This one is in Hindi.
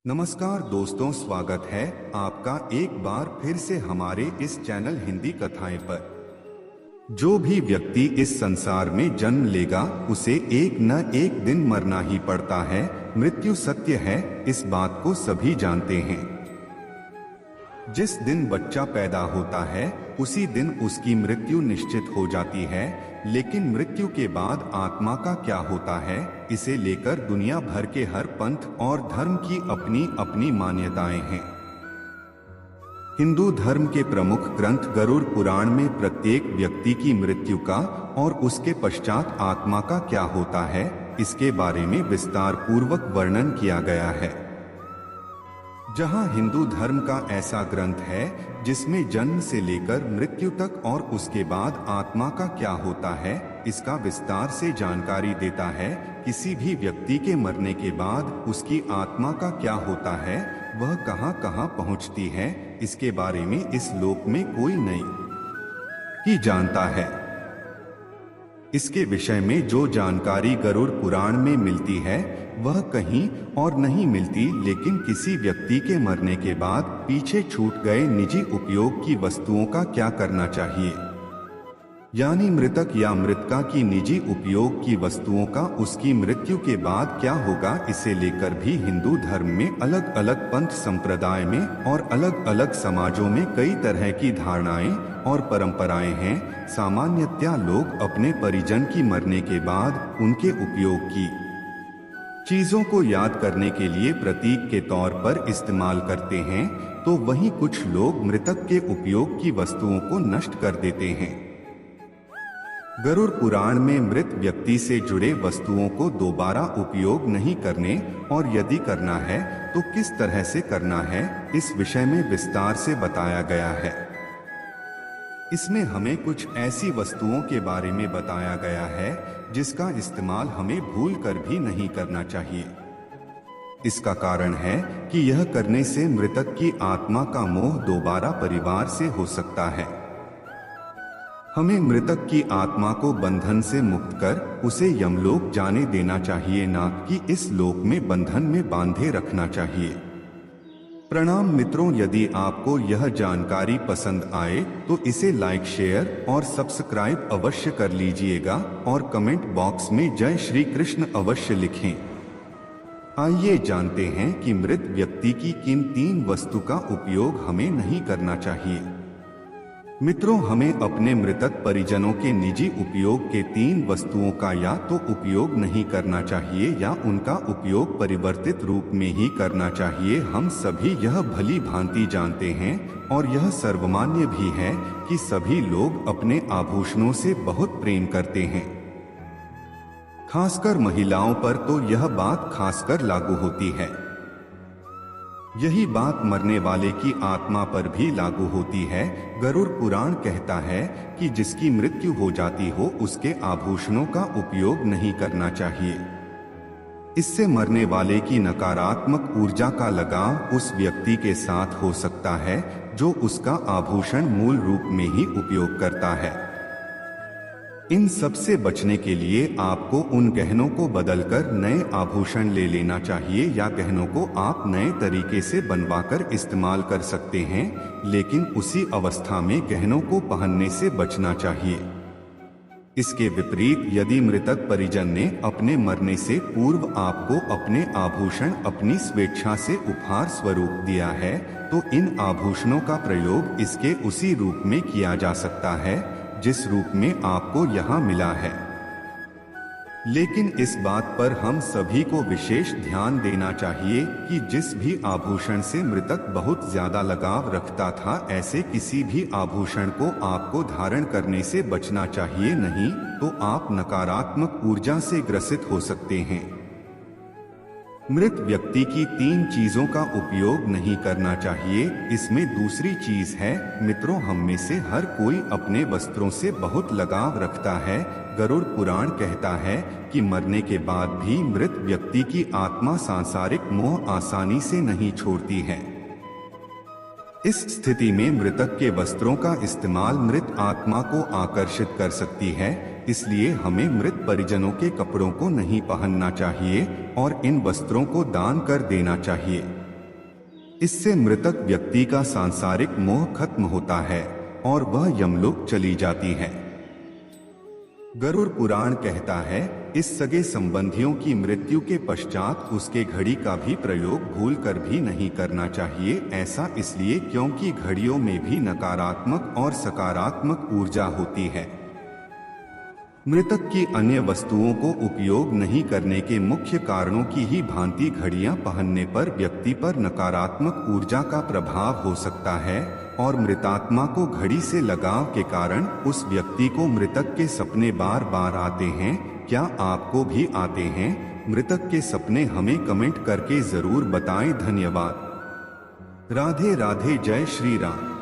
नमस्कार दोस्तों, स्वागत है आपका एक बार फिर से हमारे इस चैनल हिंदी कथाएं पर। जो भी व्यक्ति इस संसार में जन्म लेगा उसे एक न एक दिन मरना ही पड़ता है। मृत्यु सत्य है, इस बात को सभी जानते हैं। जिस दिन बच्चा पैदा होता है उसी दिन उसकी मृत्यु निश्चित हो जाती है, लेकिन मृत्यु के बाद आत्मा का क्या होता है, इसे लेकर दुनिया भर के हर पंथ और धर्म की अपनी अपनी मान्यताएं हैं। हिंदू धर्म के प्रमुख ग्रंथ गरुड़ पुराण में प्रत्येक व्यक्ति की मृत्यु का और उसके पश्चात आत्मा का क्या होता है, इसके बारे में विस्तार पूर्वक वर्णन किया गया है। जहां हिंदू धर्म का ऐसा ग्रंथ है जिसमें जन्म से लेकर मृत्यु तक और उसके बाद आत्मा का क्या होता है, इसका विस्तार से जानकारी देता है। किसी भी व्यक्ति के मरने के बाद उसकी आत्मा का क्या होता है, वह कहां कहां पहुंचती है, इसके बारे में इस लोक में कोई नहीं ही जानता है। इसके विषय में जो जानकारी गरुड़ पुराण में मिलती है वह कहीं और नहीं मिलती, लेकिन किसी व्यक्ति के मरने के बाद पीछे छूट गए निजी उपयोग की वस्तुओं का क्या करना चाहिए, यानी मृतक या मृतका की निजी उपयोग की वस्तुओं का उसकी मृत्यु के बाद क्या होगा, इसे लेकर भी हिंदू धर्म में अलग अलग पंथ संप्रदाय में और अलग अलग समाजों में कई तरह की धारणाएं और परंपराएं हैं। सामान्यतया लोग अपने परिजन की मरने के बाद उनके उपयोग की चीजों को याद करने के लिए प्रतीक के तौर पर इस्तेमाल करते हैं, तो वहीं कुछ लोग मृतक के उपयोग की वस्तुओं को नष्ट कर देते हैं। गरुड़ पुराण में मृत व्यक्ति से जुड़े वस्तुओं को दोबारा उपयोग नहीं करने और यदि करना है तो किस तरह से करना है, इस विषय में विस्तार से बताया गया है। इसमें हमें कुछ ऐसी वस्तुओं के बारे में बताया गया है जिसका इस्तेमाल हमें भूल कर भी नहीं करना चाहिए। इसका कारण है कि यह करने से मृतक की आत्मा का मोह दोबारा परिवार से हो सकता है। हमें मृतक की आत्मा को बंधन से मुक्त कर उसे यमलोक जाने देना चाहिए, ना कि इस लोक में बंधन में बांधे रखना चाहिए। प्रणाम मित्रों, यदि आपको यह जानकारी पसंद आए तो इसे लाइक, शेयर और सब्सक्राइब अवश्य कर लीजिएगा और कमेंट बॉक्स में जय श्री कृष्ण अवश्य लिखें। आइए जानते हैं कि मृत व्यक्ति की किन 3 वस्तु का उपयोग हमें नहीं करना चाहिए। मित्रों, हमें अपने मृतक परिजनों के निजी उपयोग के 3 वस्तुओं का या तो उपयोग नहीं करना चाहिए या उनका उपयोग परिवर्तित रूप में ही करना चाहिए। हम सभी यह भली भांति जानते हैं और यह सर्वमान्य भी है कि सभी लोग अपने आभूषणों से बहुत प्रेम करते हैं। खासकर महिलाओं पर तो यह बात खासकर लागू होती है। यही बात मरने वाले की आत्मा पर भी लागू होती है। गरुड़ पुराण कहता है कि जिसकी मृत्यु हो जाती हो उसके आभूषणों का उपयोग नहीं करना चाहिए। इससे मरने वाले की नकारात्मक ऊर्जा का लगाव उस व्यक्ति के साथ हो सकता है जो उसका आभूषण मूल रूप में ही उपयोग करता है। इन सब से बचने के लिए आपको उन गहनों को बदलकर नए आभूषण ले लेना चाहिए या गहनों को आप नए तरीके से बनवाकर इस्तेमाल कर सकते हैं, लेकिन उसी अवस्था में गहनों को पहनने से बचना चाहिए। इसके विपरीत यदि मृतक परिजन ने अपने मरने से पूर्व आपको अपने आभूषण अपनी स्वेच्छा से उपहार स्वरूप दिया है तो इन आभूषणों का प्रयोग इसके उसी रूप में किया जा सकता है जिस रूप में आपको यहाँ मिला है। लेकिन इस बात पर हम सभी को विशेष ध्यान देना चाहिए कि जिस भी आभूषण से मृतक बहुत ज्यादा लगाव रखता था, ऐसे किसी भी आभूषण को आपको धारण करने से बचना चाहिए, नहीं तो आप नकारात्मक ऊर्जा से ग्रसित हो सकते हैं। मृत व्यक्ति की 3 चीजों का उपयोग नहीं करना चाहिए। इसमें दूसरी चीज है, मित्रों, हम में से हर कोई अपने वस्त्रों से बहुत लगाव रखता है। गरुड़ पुराण कहता है कि मरने के बाद भी मृत व्यक्ति की आत्मा सांसारिक मोह आसानी से नहीं छोड़ती है। इस स्थिति में मृतक के वस्त्रों का इस्तेमाल मृत आत्मा को आकर्षित कर सकती है। इसलिए हमें मृत परिजनों के कपड़ों को नहीं पहनना चाहिए और इन वस्त्रों को दान कर देना चाहिए। इससे मृतक व्यक्ति का सांसारिक मोह खत्म होता है और वह यमलोक चली जाती है। गरुड़ पुराण कहता है, इस सगे संबंधियों की मृत्यु के पश्चात उसके घड़ी का भी प्रयोग भूल कर भी नहीं करना चाहिए। ऐसा इसलिए क्योंकि घड़ियों में भी नकारात्मक और सकारात्मक ऊर्जा होती है। मृतक की अन्य वस्तुओं को उपयोग नहीं करने के मुख्य कारणों की ही भांति घड़ियां पहनने पर व्यक्ति पर नकारात्मक ऊर्जा का प्रभाव हो सकता है और मृतात्मा को घड़ी से लगाव के कारण उस व्यक्ति को मृतक के सपने बार बार आते हैं। क्या आपको भी आते हैं मृतक के सपने? हमें कमेंट करके जरूर बताएं। धन्यवाद। राधे राधे। जय श्री राम।